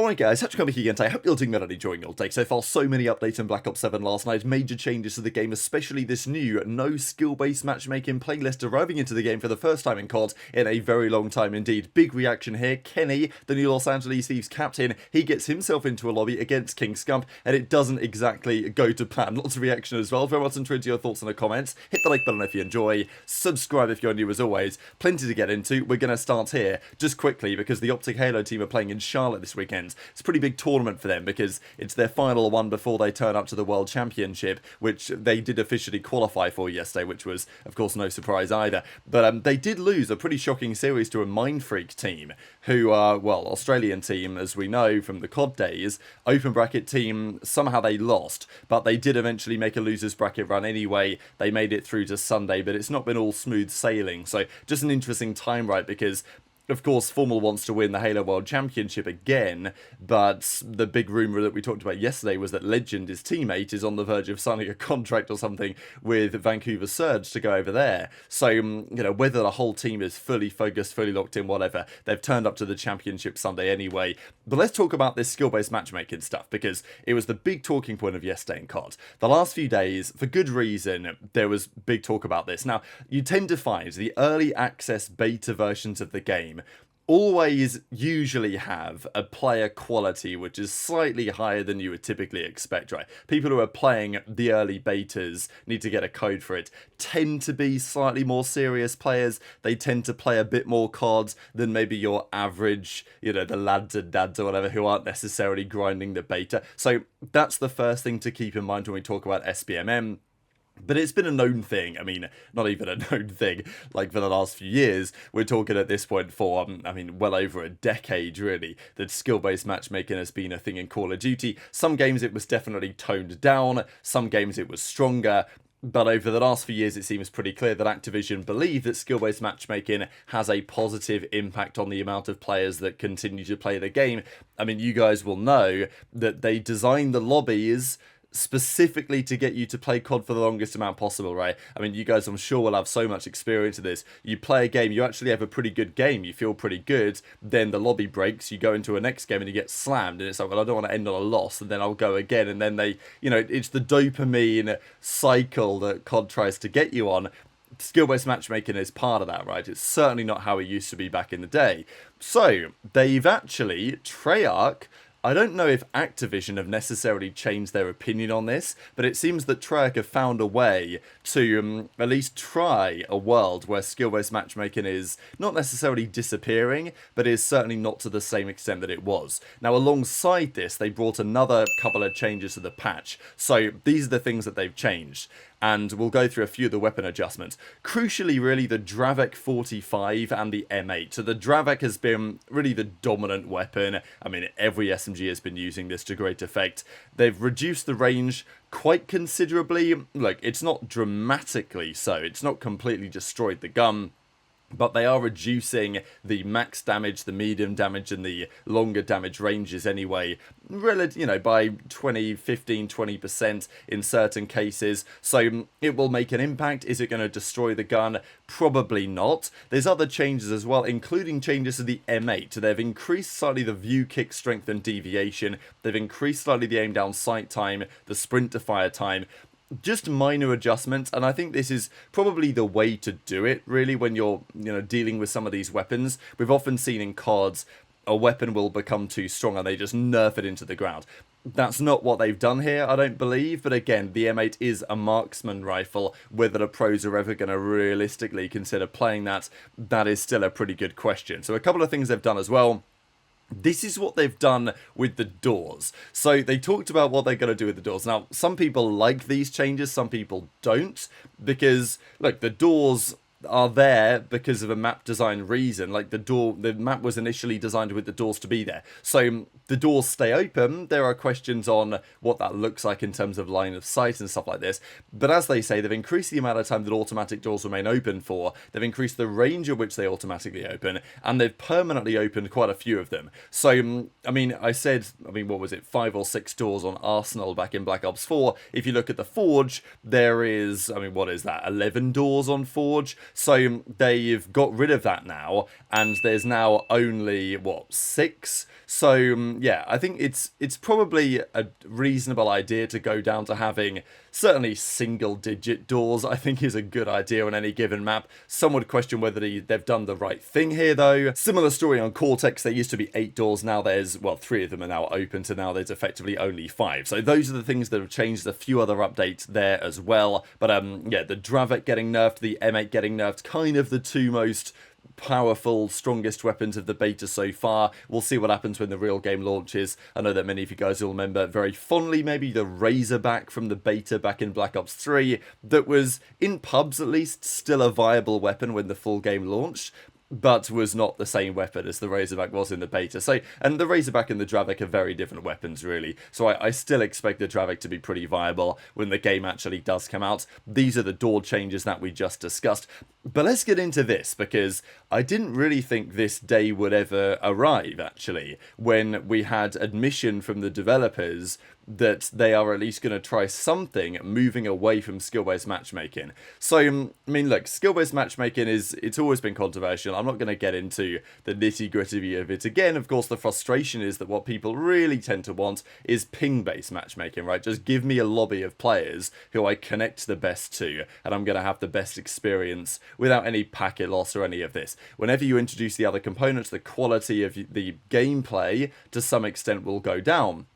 Alright guys, Scump again today. I hope you're doing well and enjoying your day so far. So many updates in Black Ops 7 last night, major changes to the game, especially this new no skill-based matchmaking playlist arriving into the game for the first time in COD in a very long time indeed. Big reaction here. Kenny, the new Los Angeles Thieves captain, he gets himself into a lobby against King Scump, and it doesn't exactly go to plan. Lots of reaction as well. Very much into your thoughts in the comments. Hit the like button if you enjoy. Subscribe if you're new as always. Plenty to get into. We're going to start here just quickly because the OpTic Halo team are playing in Charlotte this weekend. It's a pretty big tournament for them because it's their final one before they turn up to the World Championship, which they did officially qualify for yesterday, which was, of course, no surprise either. But they did lose a pretty shocking series to a Mind Freak team, who are, well, Australian team, as we know from the COD days. Open bracket team, somehow they lost, but they did eventually make a losers bracket run anyway. They made it through to Sunday, but it's not been all smooth sailing. So just an interesting time, right? Because of course, Formal wants to win the Halo World Championship again, but the big rumour that we talked about yesterday was that Legend, his teammate, is on the verge of signing a contract or something with Vancouver Surge to go over there. So, you know, whether the whole team is fully focused, fully locked in, whatever, they've turned up to the Championship Sunday anyway. But let's talk about this skill-based matchmaking stuff, because it was the big talking point of yesterday in COD. The last few days, for good reason, there was big talk about this. Now, you tend to find the early access beta versions of the game always usually have a player quality which is slightly higher than you would typically expect, right? People who are playing the early betas, need to get a code for it, tend to be slightly more serious players. They tend to play a bit more COD than maybe your average, you know, the lads and dads or whatever, who aren't necessarily grinding the beta. So that's the first thing to keep in mind when we talk about SBMM. But it's been a known thing. I mean, not even a known thing, like for the last few years. We're talking at this point for, I mean, well over a decade, really, that skill-based matchmaking has been a thing in Call of Duty. Some games it was definitely toned down, some games it was stronger. But over the last few years, it seems pretty clear that Activision believe that skill-based matchmaking has a positive impact on the amount of players that continue to play the game. I mean, you guys will know that they designed the lobbies specifically to get you to play COD for the longest amount possible, right? I mean, you guys, I'm sure, will have so much experience of this. You play a game, you actually have a pretty good game, you feel pretty good, then the lobby breaks, you go into a next game and you get slammed, and it's like, well, I don't want to end on a loss, and then I'll go again, and then they, you know, it's the dopamine cycle that COD tries to get you on. Skill-based matchmaking is part of that, right? It's certainly not how it used to be back in the day. So, they've actually, Treyarch, I don't know if Activision have necessarily changed their opinion on this, but it seems that Treyarch have found a way to at least try a world where skill-based matchmaking is not necessarily disappearing, but is certainly not to the same extent that it was. Now, alongside this, they brought another couple of changes to the patch. So these are the things that they've changed, and we'll go through a few of the weapon adjustments. Crucially, really, the Drazah 45 and the M8. So the Drazah has been really the dominant weapon. I mean, every SMG has been using this to great effect. They've reduced the range quite considerably. Look, it's not dramatically so. It's not completely destroyed the gun, but they are reducing the max damage, the medium damage, and the longer damage ranges anyway, you know, by 20, 15, 20% in certain cases. So it will make an impact. Is it going to destroy the gun? Probably not. There's other changes as well, including changes to the M8. They've increased slightly the view kick strength and deviation. They've increased slightly the aim down sight time, the sprint to fire time. Just minor adjustments, and I think this is probably the way to do it, really, when you're, you know, dealing with some of these weapons. We've often seen in CODs, a weapon will become too strong and they just nerf it into the ground. That's not what they've done here, I don't believe, but again, the M8 is a marksman rifle. Whether the pros are ever going to realistically consider playing that, that is still a pretty good question. So a couple of things they've done as well. This is what they've done with the doors. So they talked about what they're going to do with the doors. Now, some people like these changes, some people don't, because, look, the doors are there because of a map design reason. Like the map was initially designed with the doors to be there. So the doors stay open. There are questions on what that looks like in terms of line of sight and stuff like this. But as they say, they've increased the amount of time that automatic doors remain open for. They've increased the range at which they automatically open, and they've permanently opened quite a few of them. So, I mean, what was it, 5 or 6 doors on Arsenal back in Black Ops 4. If you look at the Forge, there is, what is that, 11 doors on Forge. So they've got rid of that now, and there's now only, what, 6? So yeah, I think it's probably a reasonable idea to go down to having certainly single-digit doors. I think is a good idea on any given map. Some would question whether they've done the right thing here, though. Similar story on Cortex. There used to be 8 doors. Now there's, well, 3 of them are now open, so now there's effectively only 5. So those are the things that have changed. A few other updates there as well. But yeah, the Drazah getting nerfed, the M8 getting nerfed, kind of the 2 most powerful, strongest weapons of the beta so far. We'll see what happens when the real game launches. I know that many of you guys will remember very fondly maybe the Razorback from the beta back in Black Ops 3 that was, in pubs at least, still a viable weapon when the full game launched, but was not the same weapon as the Razorback was in the beta. So, and the Razorback and the Dravik are very different weapons, really. So I still expect the Dravik to be pretty viable when the game actually does come out. These are the door changes that we just discussed. But let's get into this, because I didn't really think this day would ever arrive, actually, when we had admission from the developers that they are at least going to try something moving away from skill-based matchmaking. So, I mean, look, skill-based matchmaking it's always been controversial. I'm not going to get into the nitty-gritty of it again. Of course, the frustration is that what people really tend to want is ping-based matchmaking, right? Just give me a lobby of players who I connect the best to, and I'm going to have the best experience without any packet loss or any of this. Whenever you introduce the other components, the quality of the gameplay, to some extent, will go down.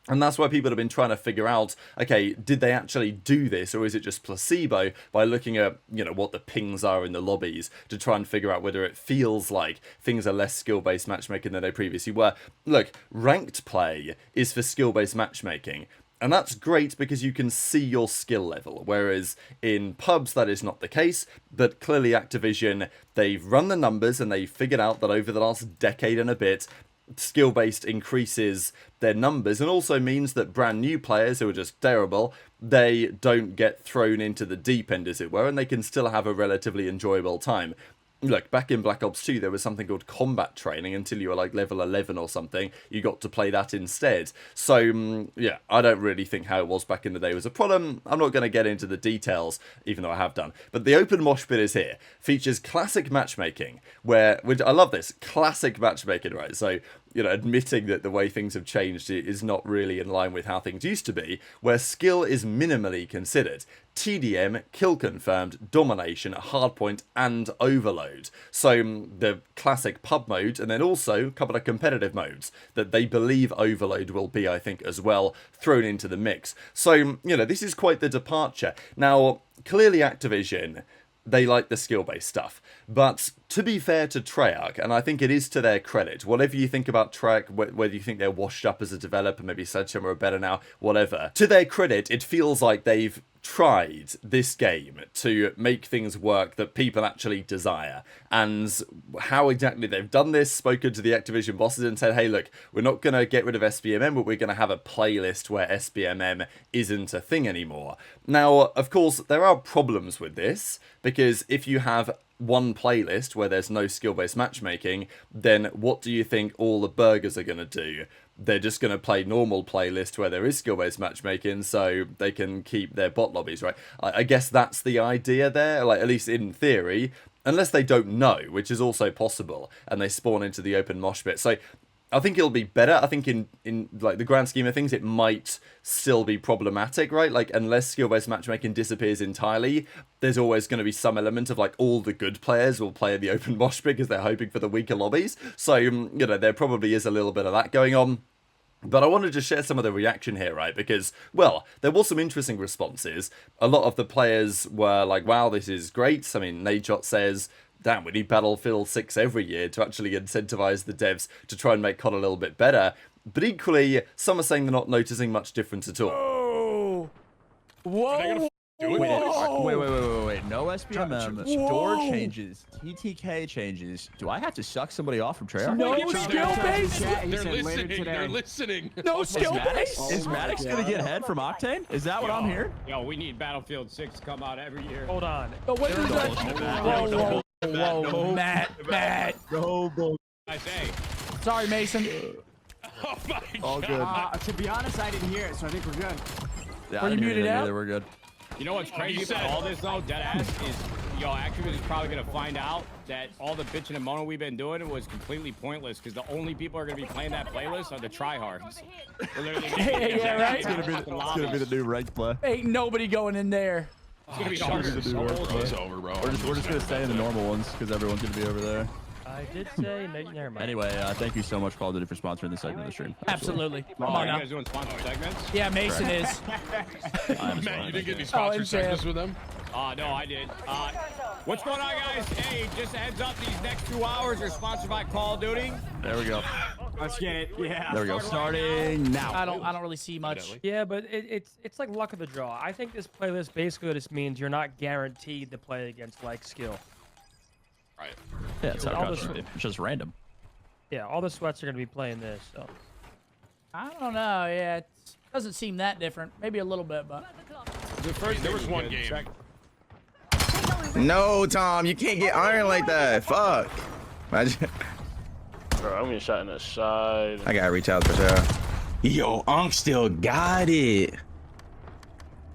And that's why people have been trying to figure out, okay, did they actually do this, or is it just placebo, by looking at, you know, what the pings are in the lobbies to try and figure out whether it feels like things are less skill-based matchmaking than they previously were. Look, ranked play is for skill-based matchmaking. And that's great because you can see your skill level, whereas in pubs that is not the case. But clearly Activision, they've run the numbers and they've figured out that over the last decade and a bit, skill-based increases their numbers, and also means that brand new players who are just terrible, they don't get thrown into the deep end, as it were, and they can still have a relatively enjoyable time. Look, back in Black Ops 2, there was something called combat training. Until you were like level 11 or something, you got to play that instead. So, yeah, I don't really think how it was back in the day was a problem. I'm not going to get into the details, even though I have done. But the open mosh pit is here. Features classic matchmaking, which I love this, classic matchmaking, right? So, you know, admitting that the way things have changed is not really in line with how things used to be, where skill is minimally considered. TDM, kill confirmed, domination, hardpoint, and overload. So the classic pub mode, and then also a couple of competitive modes that they believe overload will be, I think, as well, thrown into the mix. So, you know, this is quite the departure. Now, clearly Activision, they like the skill-based stuff. But to be fair to Treyarch, and I think it is to their credit, whatever you think about Treyarch, whether you think they're washed up as a developer, maybe Sledgehammer are better now, whatever, to their credit, it feels like they've tried this game to make things work that people actually desire. And how exactly they've done this, spoken to the Activision bosses and said, hey, look, we're not going to get rid of SBMM, but we're going to have a playlist where SBMM isn't a thing anymore. Now, of course, there are problems with this, because if you have one playlist where there's no skill-based matchmaking, then what do you think all the burgers are going to do? They're just going to play normal playlist where there is skill-based matchmaking, so they can keep their bot lobbies, right? I guess that's the idea there, like, at least in theory, unless they don't know, which is also possible, and they spawn into the open mosh pit. So I think it'll be better. I think in like the grand scheme of things, it might still be problematic, right? Like, unless skill-based matchmaking disappears entirely, there's always going to be some element of like all the good players will play in the open mosh pit because they're hoping for the weaker lobbies. So, you know, there probably is a little bit of that going on. But I wanted to share some of the reaction here, right? Because, well, there was some interesting responses. A lot of the players were like, wow, this is great. I mean, Nadeshot says, damn, we need Battlefield 6 every year to actually incentivize the devs to try and make COD a little bit better. But equally, some are saying they're not noticing much difference at all. Whoa! Wait. No SBMM. Door changes. TTK changes. Do I have to suck somebody off from Treyarch? No skill base! They're listening. No skill base! Is Maddox gonna get head from Octane? Is that what I'm hearing? Yo, we need Battlefield 6 to come out every year. Hold on. Oh, what is that? Whoa, Matt. No bull. I say. Sorry, Mason. Oh my All God. good. To be honest, I didn't hear it, so I think we're good. Yeah, Were you muted out? We're good. You know what's crazy about all this though, deadass, is yo, actually, is probably gonna find out that all the bitching and moaning we've been doing was completely pointless because the only people who are gonna be playing that playlist are the tryhards. Yeah, right. It's gonna be the new ranked play. Ain't nobody going in there. It's gonna be hard. It's over, bro. We're just gonna stay in the normal ones because everyone's gonna be over there. I did say, never mind. Anyway, thank you so much, Call of Duty, for sponsoring this segment of the stream. Absolutely. Come Oh, on you now. guys doing sponsored segments? Yeah, Mason is. Matt, you didn't get any sponsored segments with them? No, I did. What's going on, guys? Hey, just a heads up, these next 2 hours are sponsored by Call of Duty. There we go. Let's get it. Yeah. There we go. Starting now. I don't really see much. Yeah, but it's like luck of the draw. I think this playlist basically just means you're not guaranteed to play against like skill. Right. Yeah, it's, All it's just random. Yeah, all the sweats are gonna be playing this. So I don't know. Yeah, it doesn't seem that different. Maybe a little bit, but. The first There was one game. No, Tom, you can't get iron like that. Fuck. Imagine. Bro, I'm getting shot in the side. I gotta reach out for sure. Yo, Unk still got it.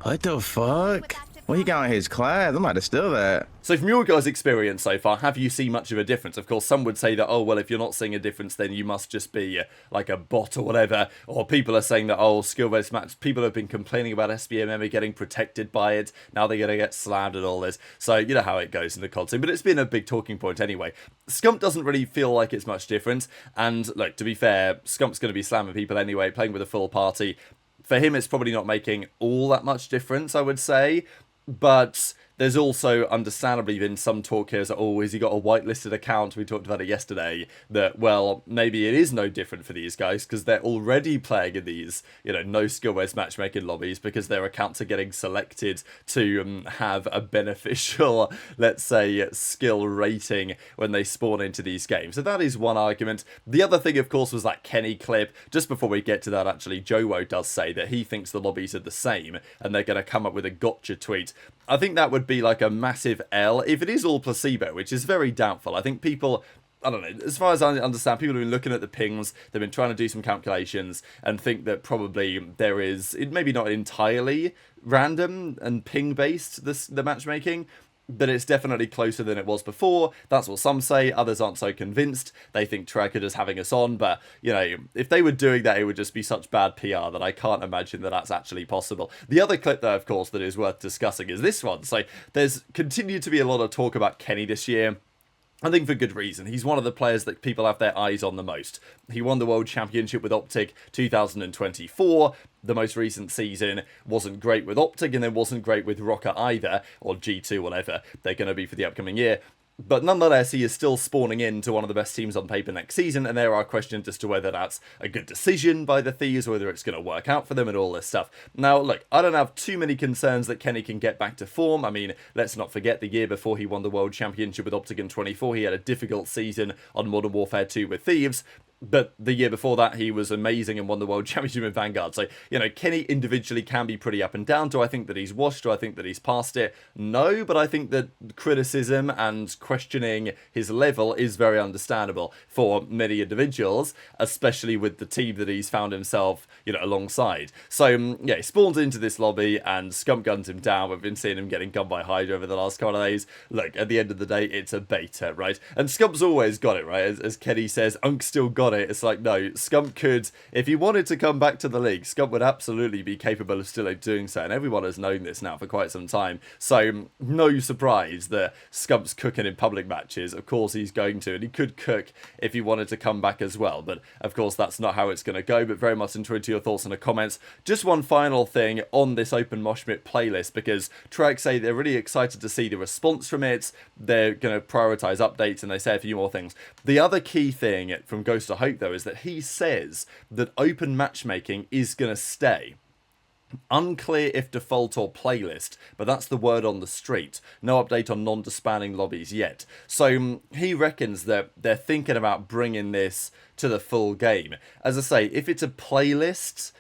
What the fuck? What he got in his class? I'm about to steal that. So from your guys' experience so far, have you seen much of a difference? Of course, some would say that, oh, well, if you're not seeing a difference, then you must just be like a bot or whatever. Or people are saying that, oh, skill-based match, people have been complaining about SBMM getting protected by it. Now they're going to get slammed and all this. So you know how it goes in the COD scene. But it's been a big talking point anyway. Scump doesn't really feel like it's much different. And look, to be fair, Scump's going to be slamming people anyway, playing with a full party. For him, it's probably not making all that much difference, I would say. But there's also understandably been some talk here that, oh, has he got a whitelisted account? We talked about it yesterday. That, well, maybe it is no different for these guys because they're already playing in these, you know, no skill-based matchmaking lobbies because their accounts are getting selected to have a beneficial, let's say, skill rating when they spawn into these games. So that is one argument. The other thing, of course, was that Kenny clip. Just before we get to that, actually, Joe does say that he thinks the lobbies are the same and they're going to come up with a gotcha tweet. I think that would be like a massive L if it is all placebo, which is very doubtful. I think people, I don't know, as far as I understand, people have been looking at the pings, they've been trying to do some calculations and think that probably there is, it maybe not entirely random and ping-based, the matchmaking, but it's definitely closer than it was before. That's what some say. Others aren't so convinced. They think Trek are just having us on. But, you know, if they were doing that, it would just be such bad PR that I can't imagine that that's actually possible. The other clip, though, of course, that is worth discussing is this one. So there's continued to be a lot of talk about Kenny this year. I think for good reason. He's one of the players that people have their eyes on the most. He won the World Championship with OpTic 2024. The most recent season wasn't great with OpTic and then wasn't great with Rocket either, or G2, whatever they're going to be for the upcoming year. But nonetheless, he is still spawning into one of the best teams on paper next season, and there are questions as to whether that's a good decision by the Thieves, whether it's going to work out for them and all this stuff. Now, look, I don't have too many concerns that Kenny can get back to form. I mean, let's not forget the year before he won the World Championship with OpTic in 24, he had a difficult season on Modern Warfare 2 with Thieves. But the year before that, he was amazing and won the World Championship in Vanguard. So, you know, Kenny individually can be pretty up and down. Do I think that he's washed? Do I think that he's past it? No, but I think that criticism and questioning his level is very understandable for many individuals, especially with the team that he's found himself, you know, alongside. So, yeah, he spawns into this lobby and Scump guns him down. We've been seeing him getting gunned by HyDra over the last couple of days. Look, at the end of the day, it's a beta, right? And Scump's always got it, right? As Kenny says, Unk's still got it. It's like, no, Scump could, if he wanted to come back to the league, Scump would absolutely be capable of still doing so, and everyone has known this now for quite some time. So, no surprise that Scump's cooking in public matches. Of course he's going to, and he could cook if he wanted to come back as well. But, of course, that's not how it's going to go, but very much enjoyed your thoughts in the comments. Just one final thing on this Open Moshpit playlist, because Trek say they're really excited to see the response from it. They're going to prioritise updates, and they say a few more things. The other key thing from Ghost to Hope, though, is that he says that open matchmaking is going to stay. Unclear if default or playlist, but that's the word on the street. No update on non-disbanding lobbies yet. So he reckons that they're thinking about bringing this to the full game. As I say, if it's a playlist,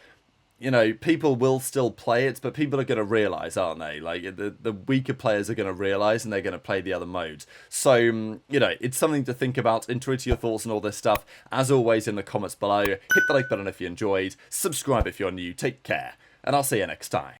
you know, people will still play it, but people are going to realise, aren't they? Like, the weaker players are going to realise and they're going to play the other mode. So, you know, it's something to think about. Enjoy your thoughts and all this stuff. As always, in the comments below. Hit the like button if you enjoyed. Subscribe if you're new. Take care. And I'll see you next time.